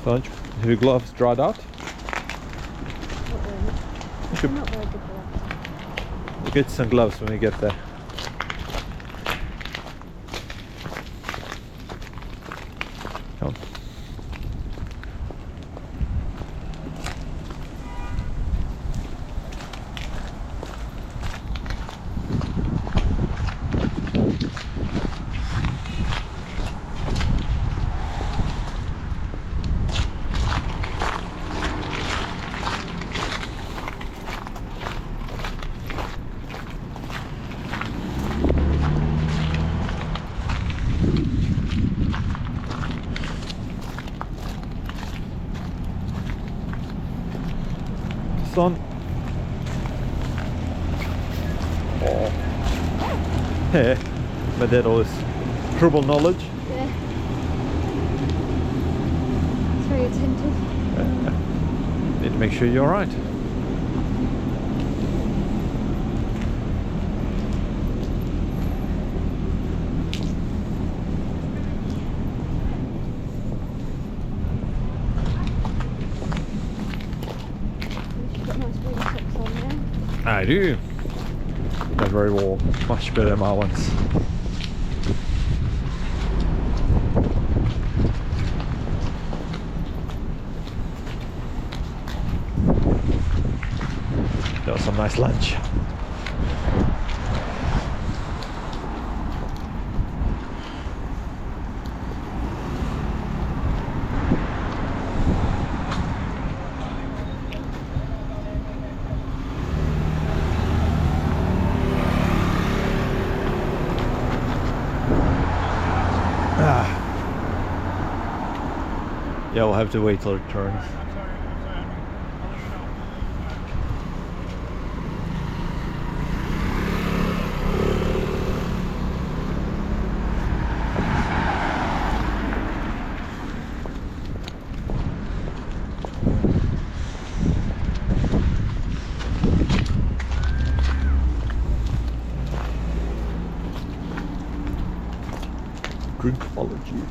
So, have your gloves dried out? Not really. I'm not very good for that. We'll get some gloves when we get there. Come on. On. Oh. Yeah, my dad always trouble knowledge. Yeah. It's very attentive. Need to make sure you're alright. I do. They're very warm. Much better than my ones. That was some nice lunch. Yeah, we'll have to wait till it turns. Drinkology.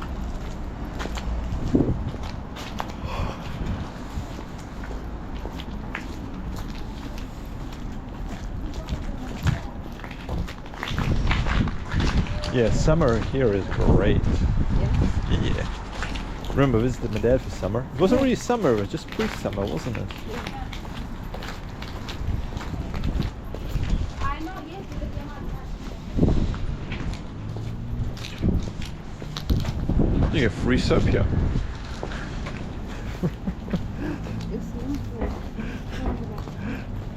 Yeah, summer here is great. Yeah. Yeah. Remember, visited my dad for summer. It wasn't really summer, it was just pre-summer, wasn't it? You get free soap here.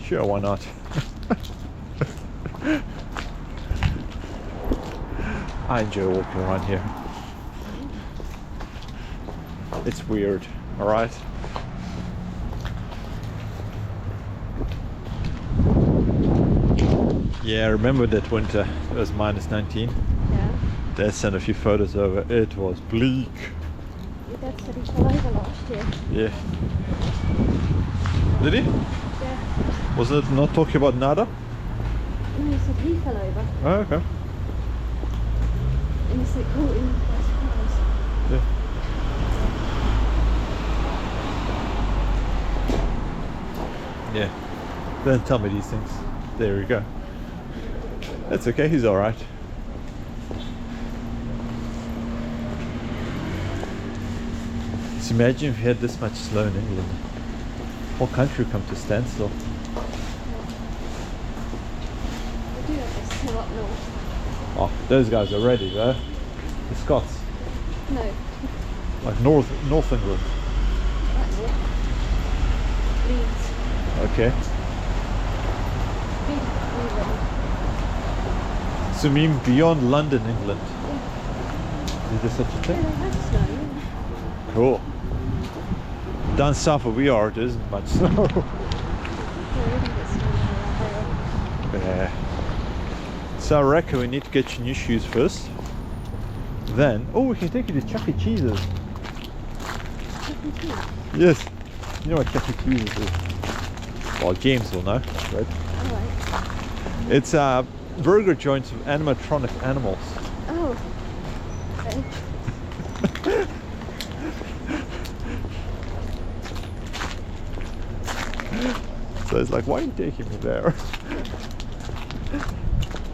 Sure, why not? I enjoy walking around here. It's weird, alright? Yeah, I remember that winter. It was -19. Yeah. Dad sent a few photos over. It was bleak. Your dad said he fell over last year. Yeah. Did he? Yeah. Was it not talking about nada? No, he said he fell over. Oh, okay. And he said, caught him by surprise. Yeah. Yeah. Don't tell me these things. There we go. That's okay, he's alright. Just imagine if you had this much snow in England. Whole country would come to standstill. We do have this snow up north. Oh, those guys are ready though. The Scots. No. Like North England. Right north. Leeds. Okay. So you mean beyond London, England? Yeah. Is there such a Yeah, thing? they have snow, yeah. Cool. Down south where we are, there isn't much snow. Yeah, we don't get snow around here. Yeah. So I reckon we need to get you new shoes first. Then, oh, we can take you to Chuck E. Cheese's. Chuck E. Cheese? Yes. You know what Chuck E. Cheese's is? Well, James will know, right? Alright. It's burger joints of animatronic animals. Oh. Okay. So it's like, why are you taking me there?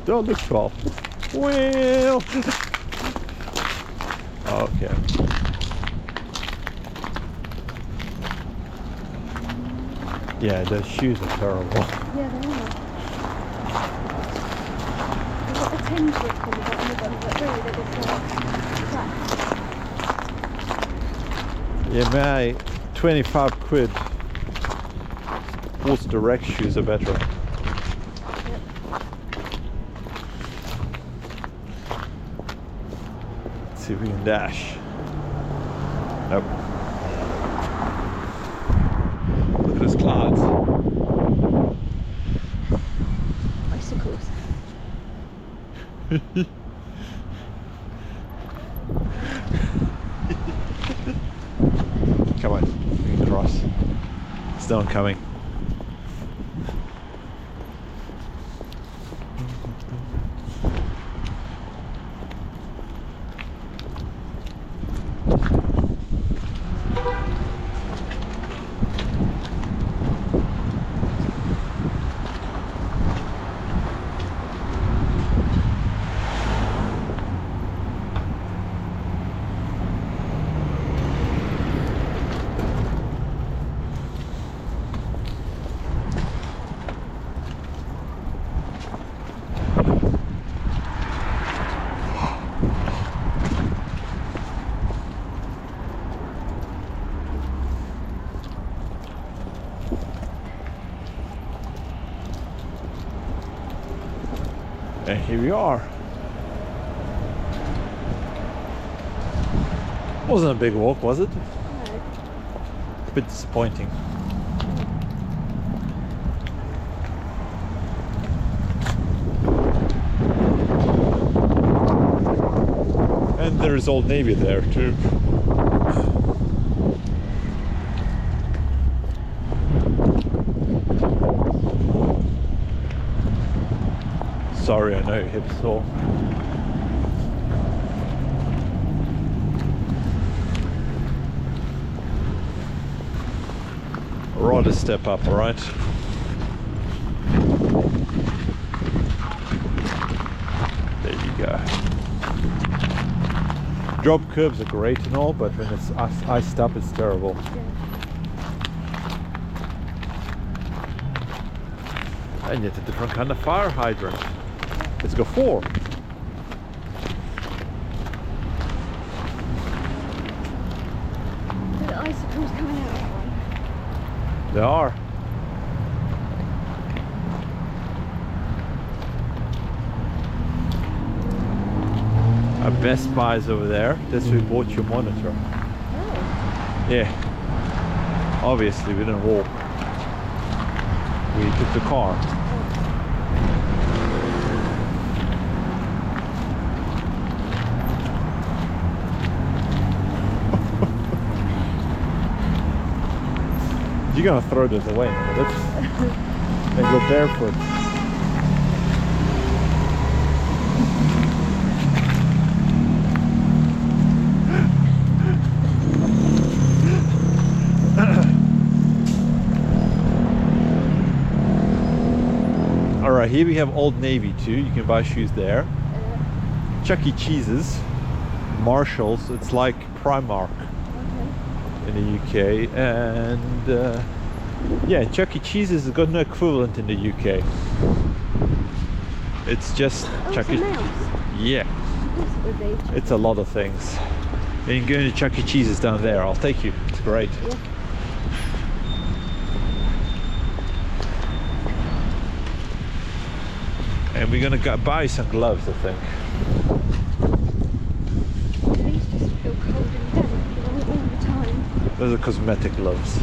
Don't look 12. Well. Okay. Yeah, those shoes are terrible. Yeah, they are. They've got the tin grip on the bottom of them, but really they're just flat. Yeah, mate, 25 quid. Sports Direct shoes are better. Yep. Let's see if we can dash. Nope. Look at those clouds. Bicycles. Come on, we can cross. It's no one coming. And here we are. Wasn't a big walk, was it? No. A bit disappointing. And there's Old Navy there too. Sorry, I know your hips sore. Rather step up, alright? There you go. Drop curves are great and all, but when it's iced up, it's terrible. Yeah. And yet a different kind of fire hydrant. Let's go 4. The icicles coming out of one. They are. Our Best Buy's over there. That's where we bought your monitor. Oh. Yeah. Obviously, we didn't walk. We took the car. You're gonna throw this away in a minute and go barefoot. Alright, here we have Old Navy too. You can buy shoes there. Chuck E. Cheese's, Marshalls. It's like Primark in the UK, and yeah, Chuck E. Cheese's has got no equivalent in the UK. It's just Chuck E. Yeah, it's a lot of things. And you can go into Chuck E. Cheese's down there. I'll take you. It's great. Yeah. And we're gonna go buy some gloves, I think. These just feel cold and damp all the time. Those are cosmetic gloves.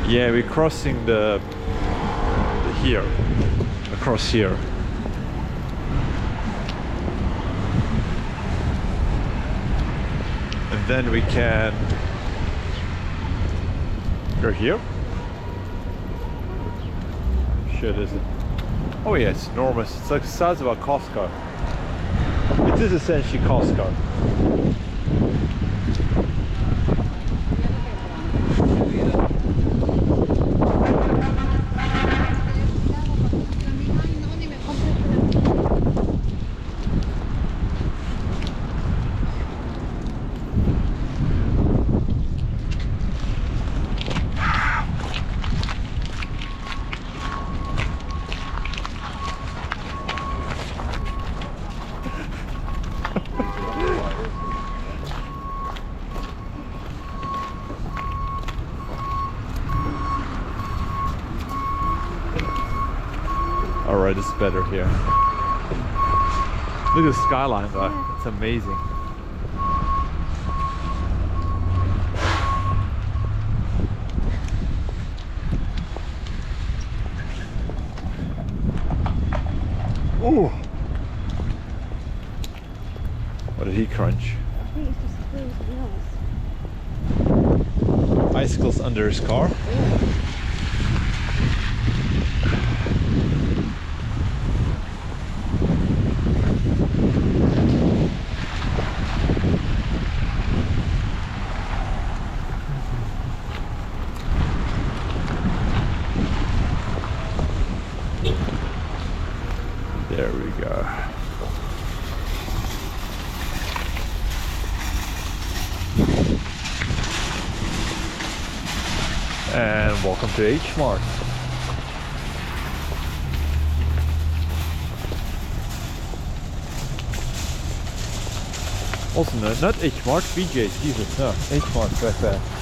Yeah, we're crossing the here, across here. And then we can go here. Shit, is it? Oh yeah, it's enormous. It's like the size of a Costco. It is essentially Costco. Alright, it's better here. Look at the skyline though, Yeah. it's amazing. Ooh! What did he crunch? I think it's just doing something else. Icicles under his car. Yeah. There we go. And welcome to H Mart. Also, no, not H Mart, BJ's, Jesus, no, H Mart right there.